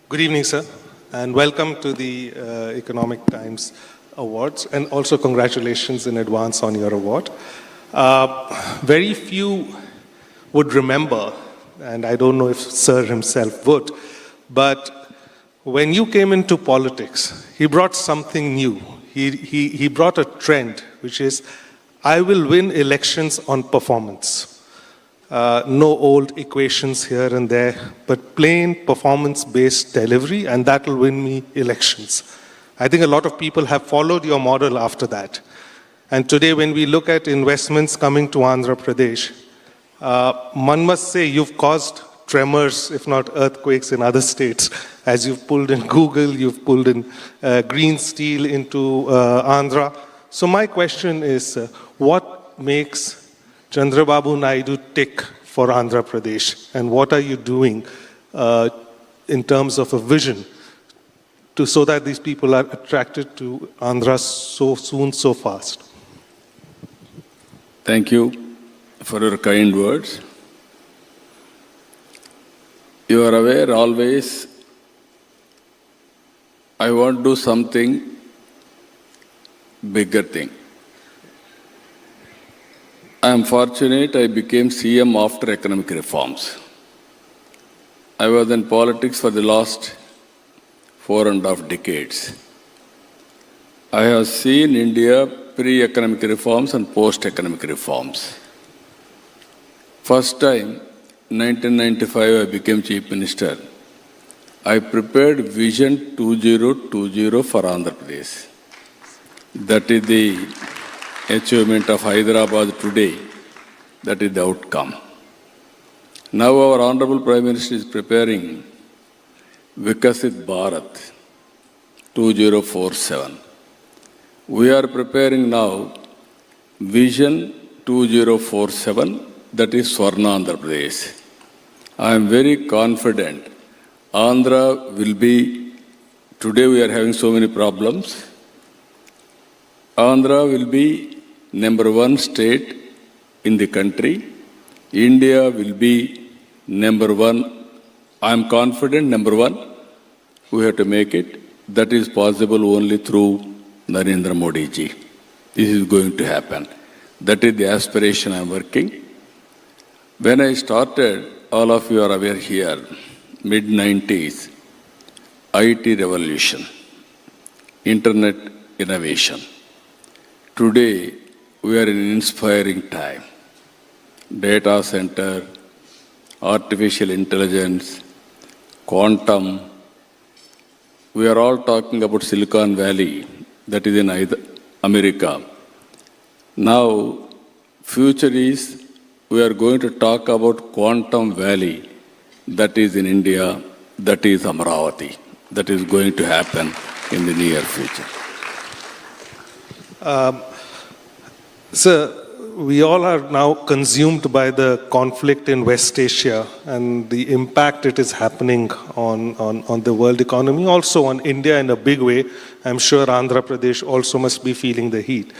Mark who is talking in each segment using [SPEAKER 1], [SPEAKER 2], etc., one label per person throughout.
[SPEAKER 1] Good evening, sir, and welcome to the Economic Times Awards, and also congratulations in advance on your award. Very few would remember, and I don't know if Sir himself would, but when you came into politics, he brought something new. He brought a trend, which is, I will win elections on performance. No old equations here and there, but plain performance-based delivery, and that will win me elections. I think a lot of people have followed your model after that. And today, when we look at investments coming to Andhra Pradesh, one must say you've caused tremors, if not earthquakes, in other states. As you've pulled in Google, you've pulled in green steel into Andhra. So my question is, what makes Chandrababu Naidu tick for Andhra Pradesh, and what are you doing in terms of a vision so that these people are attracted to Andhra so soon, so fast?
[SPEAKER 2] Thank you for your kind words. You are aware always, I want to do something bigger thing. I am fortunate I became CM after economic reforms. I was in politics for the last 4.5 decades. I have seen India pre-economic reforms and post-economic reforms. First time, 1995, I became Chief Minister. I prepared Vision 2020 for Andhra Pradesh. That is the achievement of Hyderabad today. That is the outcome. Now our Honorable Prime Minister is preparing Vikasit Bharat 2047. We are preparing now Vision 2047, that is Swarna Andhra Pradesh. I am very confident Andhra will be, today we are having so many problems, Andhra will be #1 state in the country. India will be #1. I am confident #1. We have to make it. That is possible only through Narendra Modi ji. This is going to happen. That is the aspiration I am working. When I started, all of you are aware here, mid-90s, IT revolution, internet innovation. Today, we are in an inspiring time. Data center, artificial intelligence, quantum. We are all talking about Silicon Valley, that is in America. Now, future is, we are going to talk about Quantum Valley, that is in India, that is Amaravati. That is going to happen in the near future.
[SPEAKER 1] Sir, we all are now consumed by the conflict in West Asia and the impact it is happening on the world economy, also on India in a big way. I'm sure Andhra Pradesh also must be feeling the heat.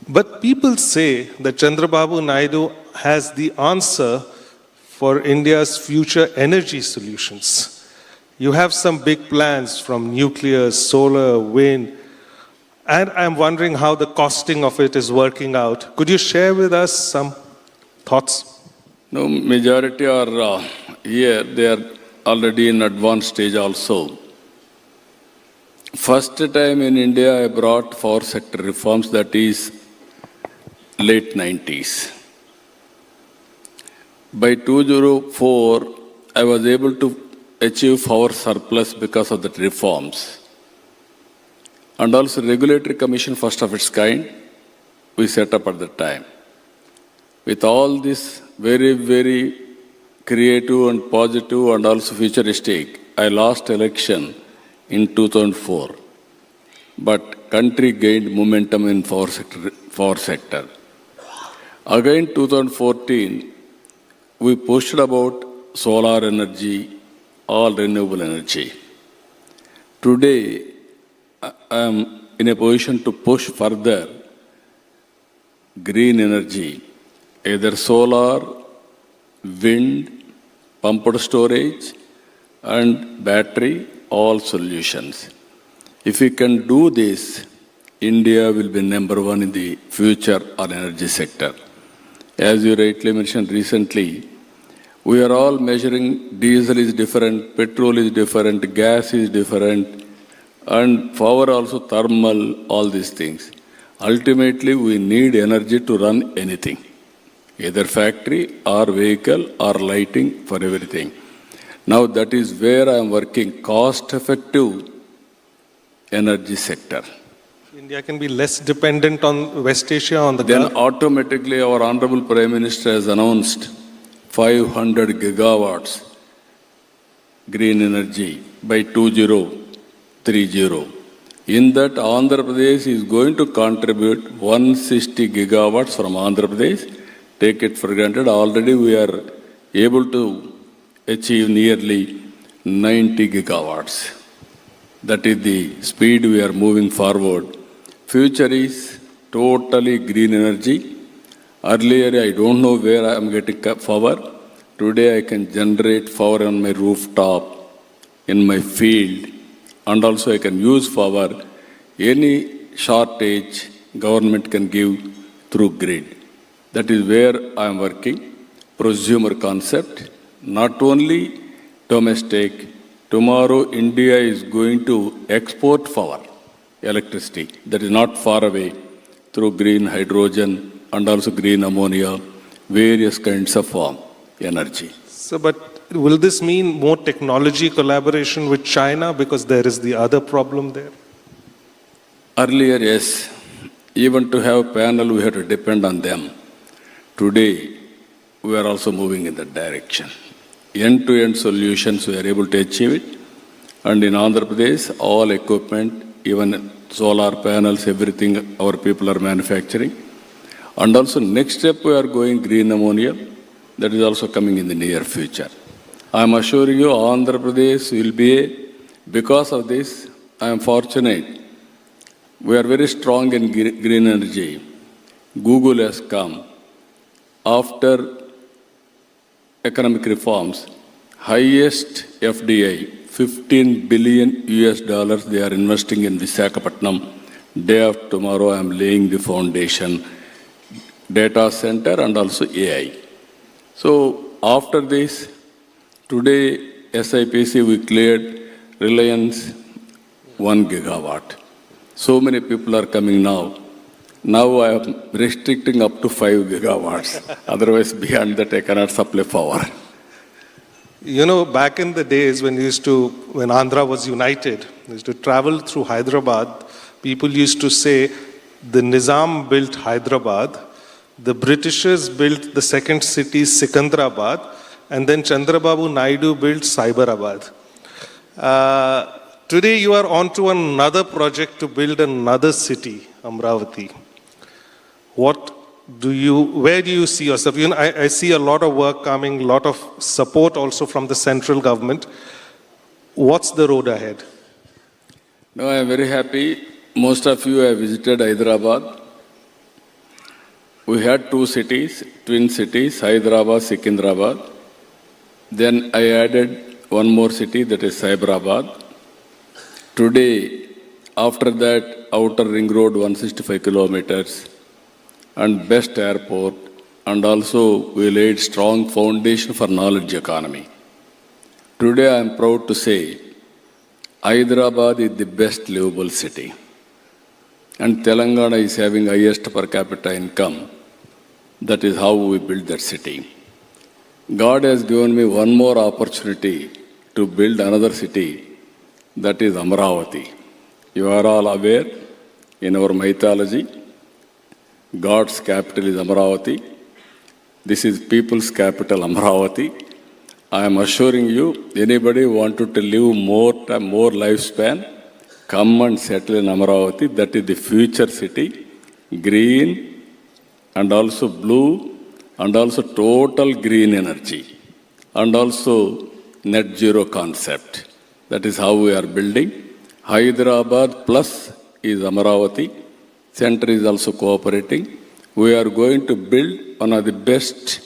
[SPEAKER 1] But people say that Chandrababu Naidu has the answer for India's future energy solutions. You have some big plans from nuclear, solar, wind, and I'm wondering how the costing of it is working out. Could you share with us some thoughts?
[SPEAKER 2] No, majority are here. They are already in advanced stage also. First time in India, I brought power sector reforms, that is late 90s. By 2004, I was able to achieve power surplus because of the reforms. And also regulatory commission, first of its kind, we set up at the time. With all this very, very creative and positive and also futuristic, I lost election in 2004. But country gained momentum in power sector. Again, 2014, we pushed about solar energy, all renewable energy. Today, I am in a position to push further green energy, either solar, wind, pumped storage, and battery, all solutions. If we can do this, India will be number one in the future on energy sector. As you rightly mentioned recently, we are all measuring diesel is different, petrol is different, gas is different, and power also thermal, all these things. Ultimately, we need energy to run anything, either factory or vehicle or lighting for everything. Now that is where I am working, cost-effective energy sector.
[SPEAKER 1] India can be less dependent on West Asia, on the
[SPEAKER 2] Then
[SPEAKER 1] Gulf.
[SPEAKER 2] automatically our Honorable Prime Minister has announced 500 gigawatts green energy by 2030. In that, Andhra Pradesh is going to contribute 160 gigawatts from Andhra Pradesh. Take it for granted, already we are able to achieve nearly 90 gigawatts. That is the speed we are moving forward. Future is totally green energy. Earlier, I don't know where I am getting power. Today, I can generate power on my rooftop, in my field, and also I can use power. Any shortage, government can give through grid. That is where I am working. Prosumer concept, not only domestic. Tomorrow, India is going to export power, electricity, that is not far away, through green hydrogen and also green ammonia, various kinds of energy.
[SPEAKER 1] So, but will this mean more technology collaboration with China, because there is the other problem there?
[SPEAKER 2] Earlier, yes, even to have panel, we had to depend on them. Today, we are also moving in that direction. End-to-end solutions, we are able to achieve it. And in Andhra Pradesh, all equipment, even solar panels, everything our people are manufacturing. And also next step, we are going green ammonia. That is also coming in the near future. I am assuring you, Andhra Pradesh will be, because of this, I am fortunate. We are very strong in green energy. Google has come. After economic reforms, highest FDI, 15 billion US dollars they are investing in Visakhapatnam. Day after tomorrow, I am laying the foundation, data center and also AI. So after this, today SIPC we cleared Reliance 1 gigawatt. So many people are coming now. Now I am restricting up to 5 gigawatts. Otherwise, beyond that, I cannot supply power.
[SPEAKER 1] You know, back in the days when Andhra was united, we used to travel through Hyderabad, people used to say, the Nizam built Hyderabad, the Britishers built the second city, Sikandrabad, and then Chandrababu Naidu built Cyberabad. Today you are on to another project to build another city, Amravati. Where do you see yourself? You know, I see a lot of work coming, a lot of support also from the central government. What's the road ahead?
[SPEAKER 2] No, I am very happy. Most of you have visited Hyderabad. We had two cities, twin cities, Hyderabad, Sikandrabad. Then I added one more city, that is Cyberabad. Today, after that, outer ring road, 165 kilometers, and best airport, and also we laid strong foundation for knowledge economy. Today I am proud to say, Hyderabad is the best livable city, and Telangana is having highest per capita income. That is how we build that city. God has given me one more opportunity to build another city, that is Amravati. You are all aware, in our mythology, God's capital is Amravati. This is people's capital, Amravati. I am assuring you, anybody wanted to live more lifespan, come and settle in Amravati. That is the future city, green and also blue and also total green energy and also net zero concept. That is how we are building. Hyderabad plus is Amravati. Center is also cooperating. We are going to build one of the best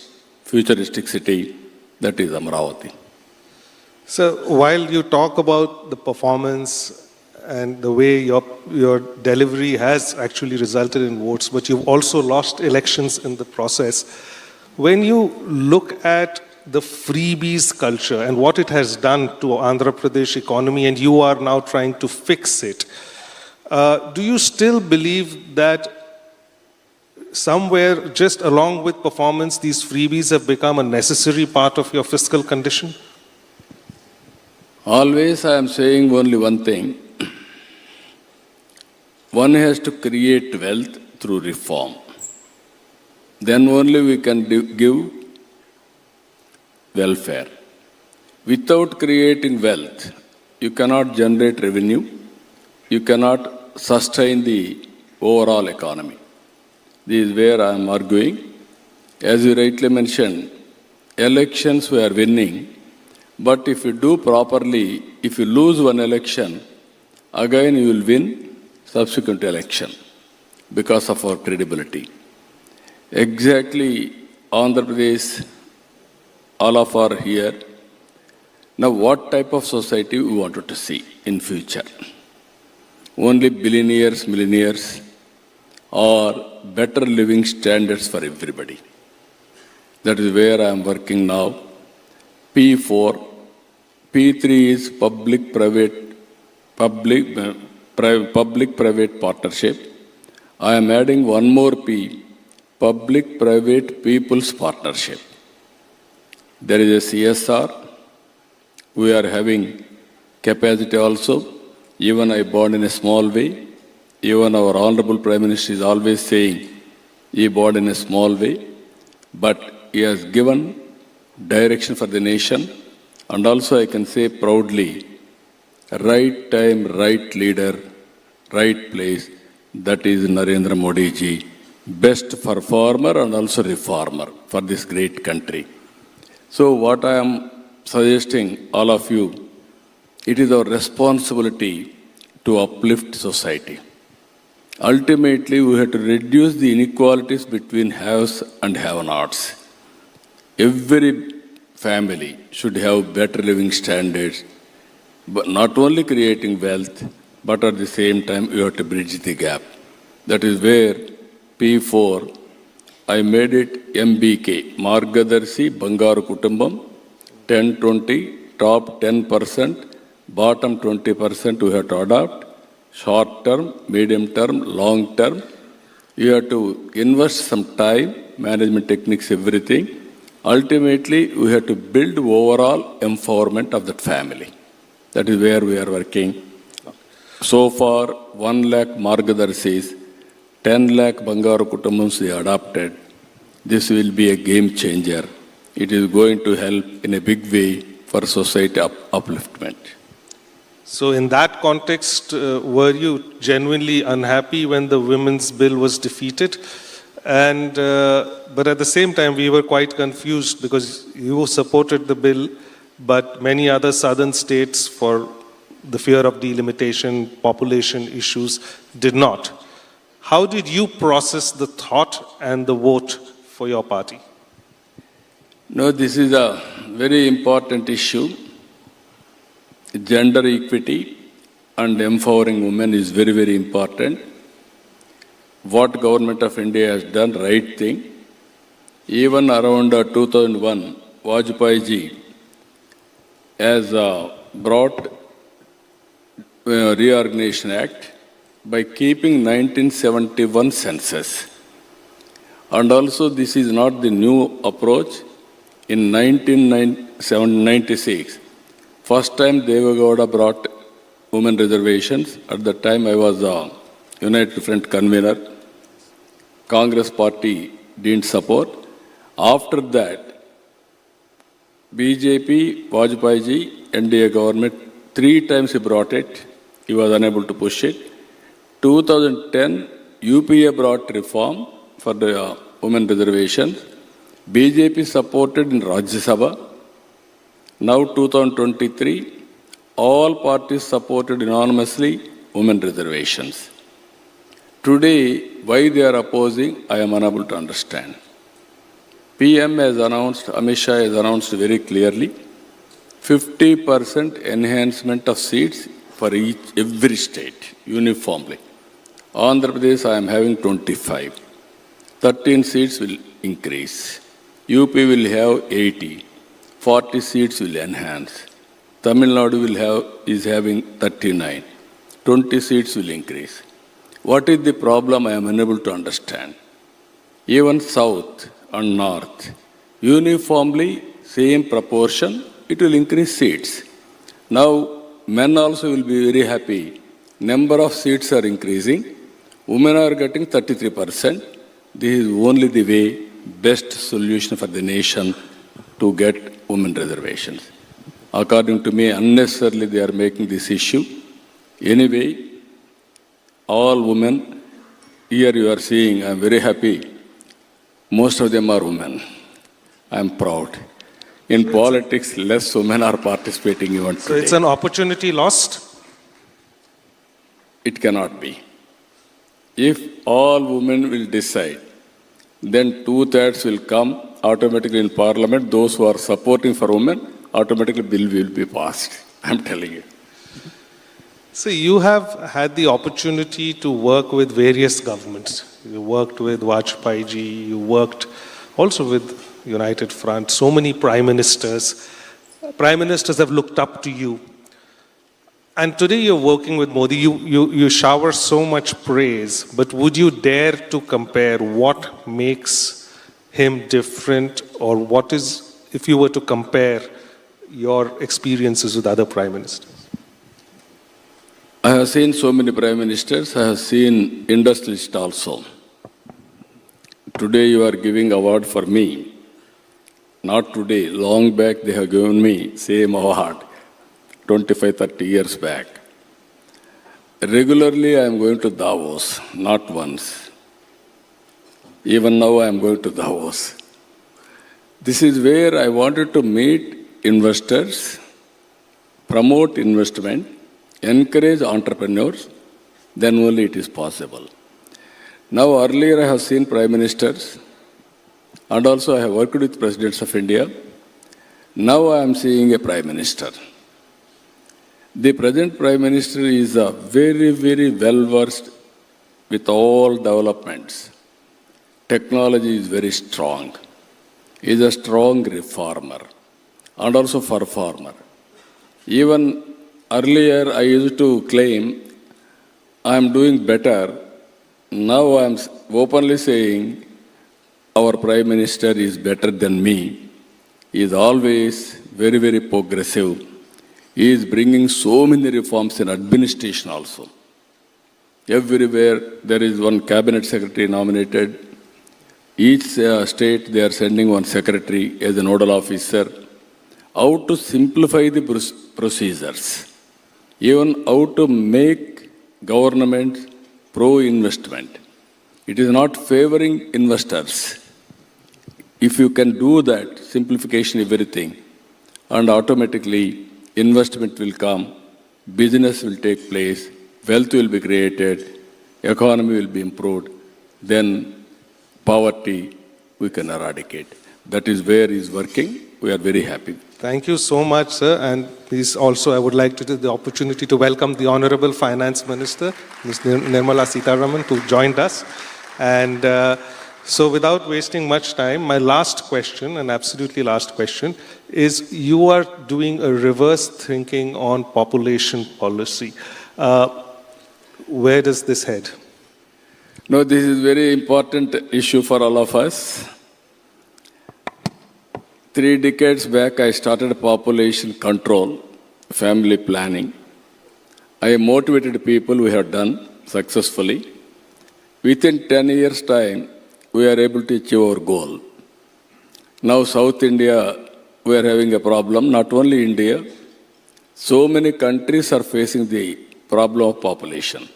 [SPEAKER 2] futuristic city, that is Amravati.
[SPEAKER 1] So while you talk about the performance and the way your delivery has actually resulted in votes, but you've also lost elections in the process. When you look at the freebies culture and what it has done to Andhra Pradesh economy, and you are now trying to fix it, do you still believe that somewhere, just along with performance, these freebies have become a necessary part of your fiscal condition?
[SPEAKER 2] Always I am saying only one thing. One has to create wealth through reform. Then only we can give welfare. Without creating wealth, you cannot generate revenue, you cannot sustain the overall economy. This is where I am arguing. As you rightly mentioned, elections we are winning, but if you do properly, if you lose one election, again you will win subsequent election because of our credibility. Exactly, Andhra Pradesh, all of are here. Now, what type of society we wanted to see in future? Only billionaires, millionaires, or better living standards for everybody? That is where I am working now. P4, P3 is public-private partnership. I am adding one more P, public-private people's partnership. There is a CSR. We are having capacity also. Even I born in a small way. Even our Honorable Prime Minister is always saying, he born in a small way. But he has given direction for the nation. And also I can say proudly, right time, right leader, right place. That is Narendra Modi ji, best performer and also reformer for this great country. So what I am suggesting all of you, it is our responsibility to uplift society. Ultimately, we have to reduce the inequalities between haves and have-nots. Every family should have better living standards, but not only creating wealth, but at the same time, you have to bridge the gap. That is where P4, I made it MBK, Margadarshi Bangaru Kutumbam, 10-20, top 10%, bottom 20% we have to adopt, short term, medium term, long term. You have to invest some time, management techniques, everything. Ultimately, we have to build overall empowerment of that family. That is where we are working. So far, 1 lakh Margadarshis, 10 lakh Bangaru Kutumbams we adopted. This will be a game changer. It is going to help in a big way for society upliftment.
[SPEAKER 1] So in that context, were you genuinely unhappy when the women's bill was defeated? And but at the same time, we were quite confused because you supported the bill, but many other southern states, for the fear of delimitation, population issues, did not. How did you process the thought and the vote for your party?
[SPEAKER 2] No, this is a very important issue. Gender equity and empowering women is very, very important. What Government of India has done, right thing. Even around 2001, Vajpayee ji has brought Reorganization Act by keeping 1971 census. And also this is not the new approach. In 1996, first time Devagowda brought women reservations. At the time I was a United Front convener. Congress party didn't support. After that, BJP, Vajpayee ji, NDA government, 3 times he brought it. He was unable to push it. 2010, UPA brought reform for the women reservations. BJP supported in Rajya Sabha. Now 2023, all parties supported unanimously women reservations. Today, why they are opposing, I am unable to understand. PM has announced, Amit Shah has announced very clearly, 50% enhancement of seats for every state uniformly. Andhra Pradesh, I am having 25. 13 seats will increase. UP will have 80. 40 seats will enhance. Tamil Nadu is having 39. 20 seats will increase. What is the problem? I am unable to understand. Even South and North, uniformly same proportion, it will increase seats. Now, men also will be very happy. Number of seats are increasing. Women are getting 33%. This is only the way, best solution for the nation to get women reservations. According to me, unnecessarily they are making this issue. Anyway, all women, here you are seeing, I am very happy. Most of them are women. I am proud. In politics, less women are participating even today.
[SPEAKER 1] So it's an opportunity lost?
[SPEAKER 2] It cannot be. If all women will decide, then 2/3 will come automatically in parliament. Those who are supporting for women, automatically bill will be passed. I'm telling you.
[SPEAKER 1] So you have had the opportunity to work with various governments. You worked with Vajpayee ji, you worked also with United Front, so many prime ministers. Prime ministers have looked up to you. And today you're working with Modi, you shower so much praise, but would you dare to compare what makes him different, or what is, if you were to compare your experiences with other prime ministers?
[SPEAKER 2] I have seen so many prime ministers. I have seen industrialists also. Today you are giving award for me. Not today, long back they have given me same award, 25, 30 years back. Regularly I am going to Davos, not once. Even now I am going to Davos. This is where I wanted to meet investors, promote investment, encourage entrepreneurs, then only it is possible. Now earlier I have seen prime ministers, and also I have worked with presidents of India. Now I am seeing a prime minister. The present prime minister is very, very well versed with all developments. Technology is very strong. He is a strong reformer and also performer. Even earlier I used to claim I am doing better. Now I am openly saying our Prime Minister is better than me. He is always very, very progressive. He is bringing so many reforms in administration also. Everywhere there is one cabinet secretary nominated. Each state they are sending one secretary as a nodal officer. How to simplify the procedures. Even how to make government pro-investment. It is not favoring investors. If you can do that, simplification everything, and automatically investment will come, business will take place, wealth will be created, economy will be improved, then poverty we can eradicate. That is where he is working. We are very happy.
[SPEAKER 1] Thank you so much, sir. And please also, I would like to take the opportunity to welcome the Honorable Finance Minister, Ms. Nirmala Sitharaman, who joined us. And so without wasting much time, my last question, and absolutely last question, is you are doing a reverse thinking on population policy. Where does this head?
[SPEAKER 2] No, this is very important issue for all of us. 3 decades back, I started population control, family planning. I motivated people, we have done successfully. Within 10 years' time, we are able to achieve our goal. Now, South India, we are having a problem, not only India. So many countries are facing the problem of population,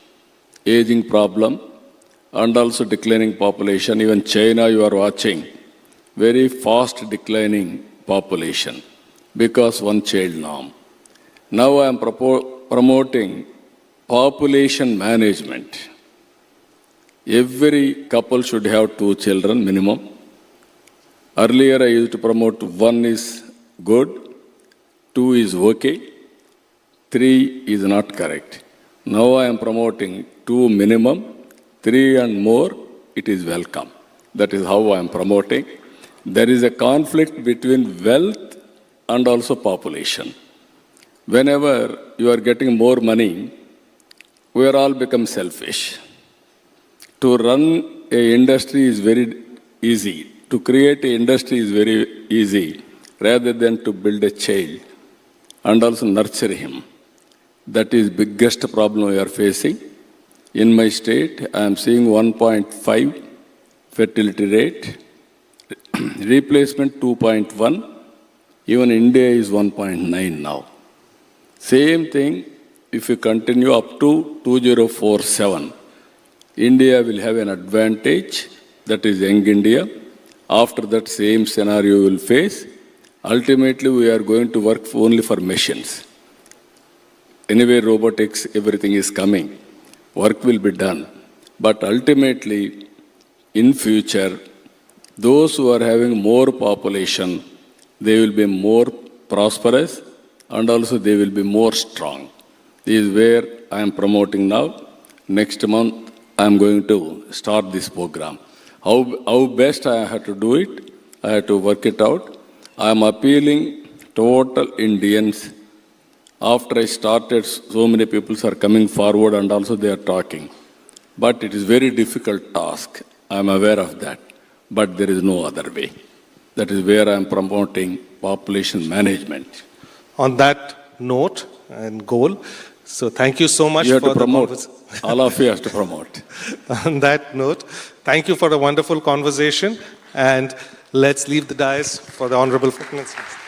[SPEAKER 2] aging problem, and also declining population. Even China, you are watching, very fast declining population because one-child norm. Now I am promoting population management. Every couple should have 2 children minimum. Earlier I used to promote 1 is good, 2 is okay, 3 is not correct. Now I am promoting 2 minimum, 3 and more, it is welcome. That is how I am promoting. There is a conflict between wealth and also population. Whenever you are getting more money, we are all become selfish. To run a industry is very easy. To create an industry is very easy, rather than to build a child and also nurture him. That is biggest problem we are facing. In my state, I am seeing 1.5 fertility rate, replacement 2.1, even India is 1.9 now. Same thing, if you continue up to 2047, India will have an advantage, that is young India. After that, same scenario we will face. Ultimately, we are going to work only for machines. Anyway, robotics, everything is coming. Work will be done. But ultimately, in future, those who are having more population, they will be more prosperous and also they will be more strong. This is where I am promoting now. Next month, I am going to start this program. How best I have to do it, I have to work it out. I am appealing total Indians. After I started, so many people are coming forward and also they are talking. But it is very difficult task. I am aware of that. But there is no other way. That is where I am promoting population management.
[SPEAKER 1] On that note and goal, so thank you so much
[SPEAKER 2] You have
[SPEAKER 1] for
[SPEAKER 2] to
[SPEAKER 1] the
[SPEAKER 2] promote.
[SPEAKER 1] conversation.
[SPEAKER 2] All of you have to promote.
[SPEAKER 1] On that note, thank you for the wonderful conversation, and let's leave the dais for the Honorable Finance Minister.